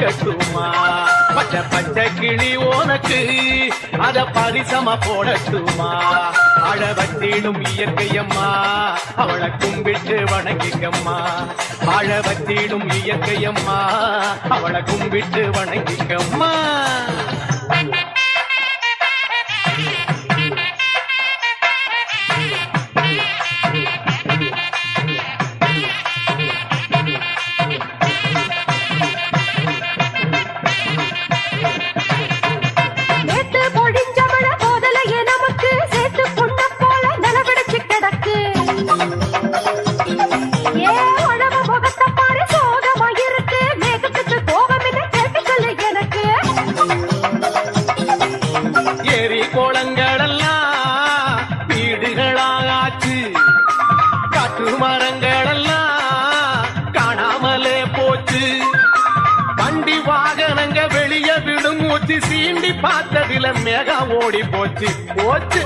கொடுக்கட்டுமா பச்சை பச்சை கிளி உனக்கு அத பரிசமா போடட்டுமா அழ வச்சிடும் இயற்கையம்மா அவளை கும்பிட்டு வணங்கிக்கம்மா அழ வச்சிடும் இயற்கையம்மா அவளை கும்பிட்டு வணங்கிக்கம்மா மரங்களெல்லாம் காணாமலே போச்சு வண்டி வாகனங்க வெளியே விடும் ஊத்தி சீண்டி பார்த்ததில மேகம் ஓடி போச்சு போச்சு